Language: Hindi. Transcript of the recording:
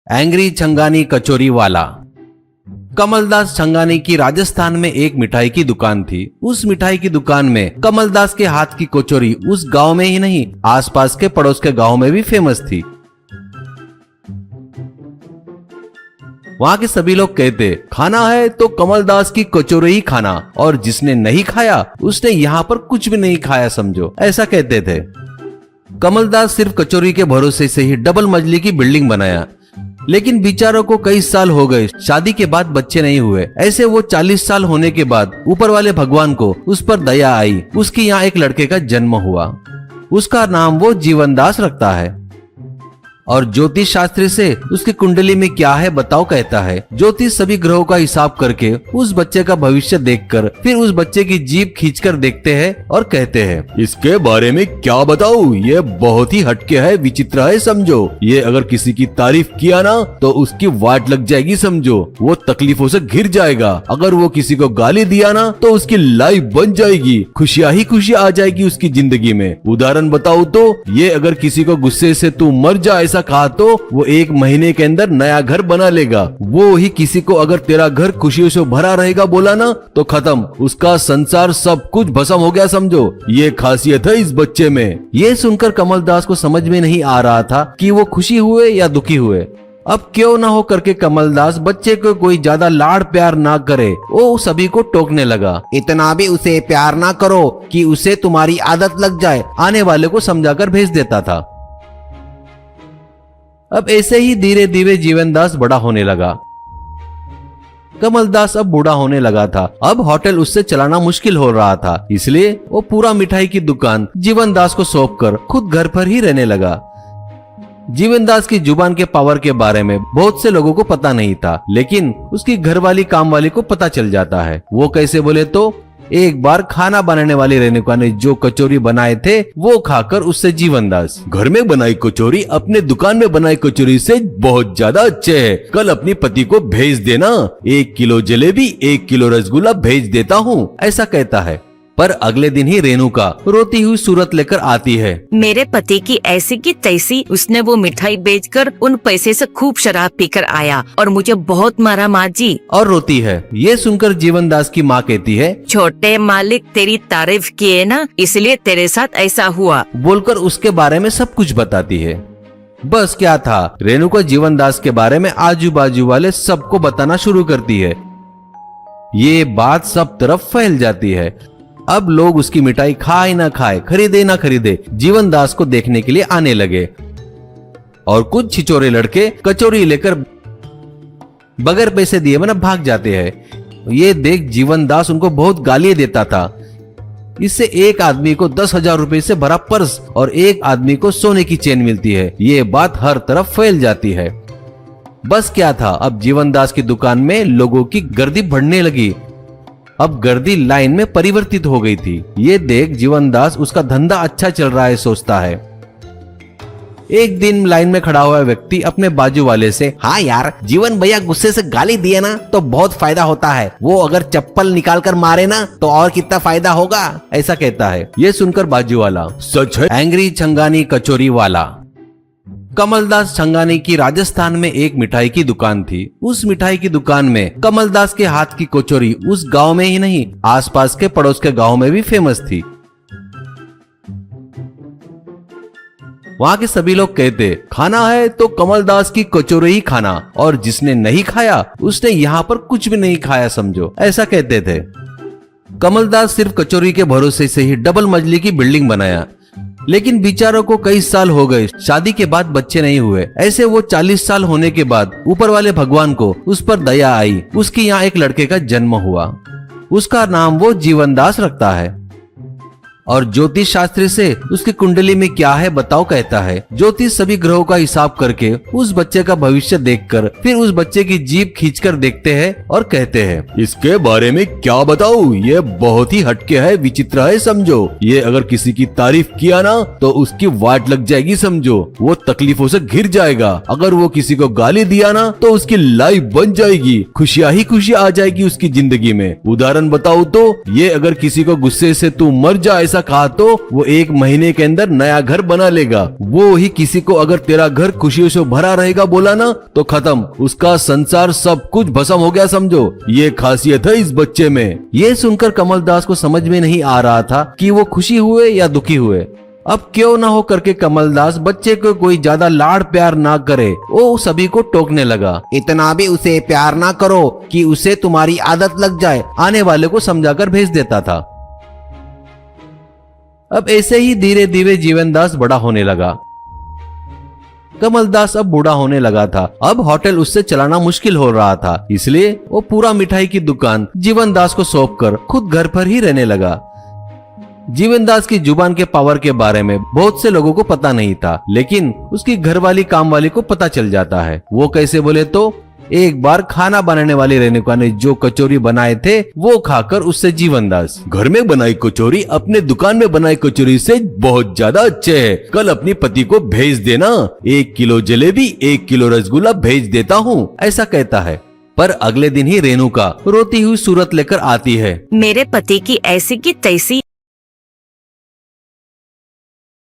एंग्री छंगानी कचौरी वाला। कमलदास छंगानी की राजस्थान में एक मिठाई की दुकान थी। उस मिठाई की दुकान में कमलदास के हाथ की कचौरी उस गांव में ही नहीं, आसपास के पड़ोस के गांव में भी फेमस थी। वहां के सभी लोग कहते, खाना है तो कमलदास की कचौरी ही खाना, और जिसने नहीं खाया उसने यहाँ पर कुछ भी नहीं खाया समझो, ऐसा कहते थे। कमलदास सिर्फ कचौरी के भरोसे से ही डबल मंजिली की बिल्डिंग बनाया, लेकिन बेचारों को कई साल हो गए, शादी के बाद बच्चे नहीं हुए। ऐसे वो 40 साल होने के बाद ऊपर वाले भगवान को उस पर दया आई। उसके यहाँ एक लड़के का जन्म हुआ, उसका नाम वो जीवनदास रखता है। और ज्योतिष शास्त्र से उसकी कुंडली में क्या है बताओ कहता है। ज्योतिष सभी ग्रहों का हिसाब करके उस बच्चे का भविष्य देखकर फिर उस बच्चे की जीभ खींचकर देखते हैं और कहते हैं, इसके बारे में क्या बताऊं, ये बहुत ही हटके है, विचित्र है समझो। ये अगर किसी की तारीफ किया ना तो उसकी वाट लग जाएगी समझो, वो तकलीफों से घिर जाएगा। अगर वो किसी को गाली दिया ना तो उसकी लाइफ बन जाएगी, खुशियां ही खुशियां आ जाएगी उसकी जिंदगी में। उदाहरण बताऊं तो ये अगर किसी को गुस्से से तू मर जा ऐसा कहा तो वो 1 महीने के अंदर नया घर बना लेगा। वो ही किसी को अगर तेरा घर खुशियों से भरा रहेगा बोला ना तो खत्म, उसका संसार सब कुछ भस्म हो गया समझो। ये खासियत है इस बच्चे में। ये सुनकर कमलदास को समझ में नहीं आ रहा था कि वो खुशी हुए या दुखी हुए। अब क्यों ना हो करके कमलदास बच्चे को कोई ज्यादा लाड़ प्यार ना करे, वो सभी को टोकने लगा। इतना भी उसे प्यार ना करो कि उसे तुम्हारी आदत लग जाए, आने वाले को समझाकर भेज देता था। अब ऐसे ही धीरे धीरे जीवनदास बड़ा होने लगा। कमलदास अब बूढ़ा होने लगा था। अब होटल उससे चलाना मुश्किल हो रहा था, इसलिए वो पूरा मिठाई की दुकान जीवनदास को सौंपकर खुद घर पर ही रहने लगा। जीवनदास की जुबान के पावर के बारे में बहुत से लोगों को पता नहीं था, लेकिन उसकी घरवाली कामवाली को पता चल जाता है। वो कैसे बोले तो एक बार खाना बनाने वाली रेणुका ने जो कचौरी बनाए थे वो खाकर उससे जीवनदास, घर में बनाई कचौरी अपने दुकान में बनाई कचौरी से बहुत ज्यादा अच्छे है, कल अपनी पति को भेज देना, 1 किलो जलेबी 1 किलो रसगुल्ला भेज देता हूँ, ऐसा कहता है। पर अगले दिन ही रेणुका रोती हुई सूरत लेकर आती है। मेरे पति की ऐसी की तैसी, उसने वो मिठाई बेचकर उन पैसे से खूब शराब पीकर आया और मुझे बहुत मारा माँ जी, और रोती है। ये सुनकर जीवनदास की माँ कहती है, छोटे मालिक तेरी तारीफ किए ना, इसलिए तेरे साथ ऐसा हुआ, बोलकर उसके बारे में सब कुछ बताती है। बस क्या था, रेणुका जीवनदास के बारे में आजू बाजू वाले सबको बताना शुरू करती है। ये बात सब तरफ फैल जाती है। अब लोग उसकी मिठाई खाए ना खाए, खरीदे ना खरीदे, जीवनदास को देखने के लिए आने लगे। और कुछ छिचोरे लड़के कचौरी लेकर बगैर पैसे दिए मतलब भाग जाते हैं। ये देख जीवनदास उनको बहुत गालियां देता था। इससे एक आदमी को 10,000 रुपए से भरा पर्स और एक आदमी को सोने की चेन मिलती है। ये बात हर तरफ फैल जाती है। बस क्या था, अब जीवनदास की दुकान में लोगों की गर्दी बढ़ने लगी। अब गर्दी लाइन में परिवर्तित हो गई थी। ये देख जीवनदास उसका धंधा अच्छा चल रहा है सोचता है। एक दिन लाइन में खड़ा हुआ व्यक्ति अपने बाजू वाले से, हाँ यार, जीवन भैया गुस्से से गाली दिए ना तो बहुत फायदा होता है, वो अगर चप्पल निकाल कर मारे ना तो और कितना फायदा होगा, ऐसा कहता है। ये सुनकर बाजू वाला, सच है, एंग्री छंगानी कचौरी वाला। कमलदास छंगानी की राजस्थान में एक मिठाई की दुकान थी। उस मिठाई की दुकान में कमलदास के हाथ की कचौरी उस गांव में ही नहीं, आसपास के पड़ोस के गांव में भी फेमस थी। वहां के सभी लोग कहते, खाना है तो कमलदास की कचौरी ही खाना, और जिसने नहीं खाया उसने यहाँ पर कुछ भी नहीं खाया समझो, ऐसा कहते थे। कमलदास सिर्फ कचौरी के भरोसे से ही डबल मंजिली की बिल्डिंग बनाया, लेकिन बेचारों को कई साल हो गए, शादी के बाद बच्चे नहीं हुए। ऐसे वो 40 साल होने के बाद ऊपर वाले भगवान को उस पर दया आई। उसके यहाँ एक लड़के का जन्म हुआ, उसका नाम वो जीवनदास रखता है। और ज्योतिष शास्त्र से उसकी कुंडली में क्या है बताओ कहता है। ज्योतिष सभी ग्रहों का हिसाब करके उस बच्चे का भविष्य देखकर फिर उस बच्चे की जीभ खींचकर देखते हैं और कहते हैं, इसके बारे में क्या बताऊं, ये बहुत ही हटके है, विचित्र है समझो। ये अगर किसी की तारीफ किया ना तो उसकी वाट लग जाएगी समझो, वो तकलीफों से घिर जाएगा। अगर वो किसी को गाली दिया ना तो उसकी लाइफ बन जाएगी, खुशियां ही खुशियां आ जाएगी उसकी जिंदगी में। उदाहरण बताऊं तो ये अगर किसी को गुस्से से तू मर जा ऐसा कहा तो वो 1 महीने के अंदर नया घर बना लेगा। वो ही किसी को अगर तेरा घर खुशियों से भरा रहेगा बोला ना तो खत्म, उसका संसार सब कुछ भस्म हो गया समझो। ये खासियत है इस बच्चे में। ये सुनकर कमलदास को समझ में नहीं आ रहा था कि वो खुशी हुए या दुखी हुए। अब क्यों ना हो करके कमलदास बच्चे को कोई ज्यादा लाड़ प्यार ना करे, वो सभी को टोकने लगा। इतना भी उसे प्यार ना करो कि उसे तुम्हारी आदत लग जाए, आने वाले को समझाकर भेज देता था। अब ऐसे ही धीरे धीरे जीवनदास बड़ा होने लगा। कमलदास अब बूढ़ा होने लगा था। अब होटल उससे चलाना मुश्किल हो रहा था, इसलिए वो पूरा मिठाई की दुकान जीवनदास को सौंपकर खुद घर पर ही रहने लगा। जीवनदास की जुबान के पावर के बारे में बहुत से लोगों को पता नहीं था, लेकिन उसकी घरवाली कामवाली को पता चल जाता है। वो कैसे बोले तो एक बार खाना बनाने वाली रेणुका ने जो कचौरी बनाए थे वो खाकर उससे जीवनदास, घर में बनाई कचौरी अपने दुकान में बनाई कचौरी से बहुत ज्यादा अच्छे है, कल अपनी पति को भेज देना, 1 किलो जलेबी 1 किलो रसगुल्ला भेज देता हूँ, ऐसा कहता है। पर अगले दिन ही रेणुका रोती हुई सूरत लेकर आती है। मेरे पति की ऐसी की तैसी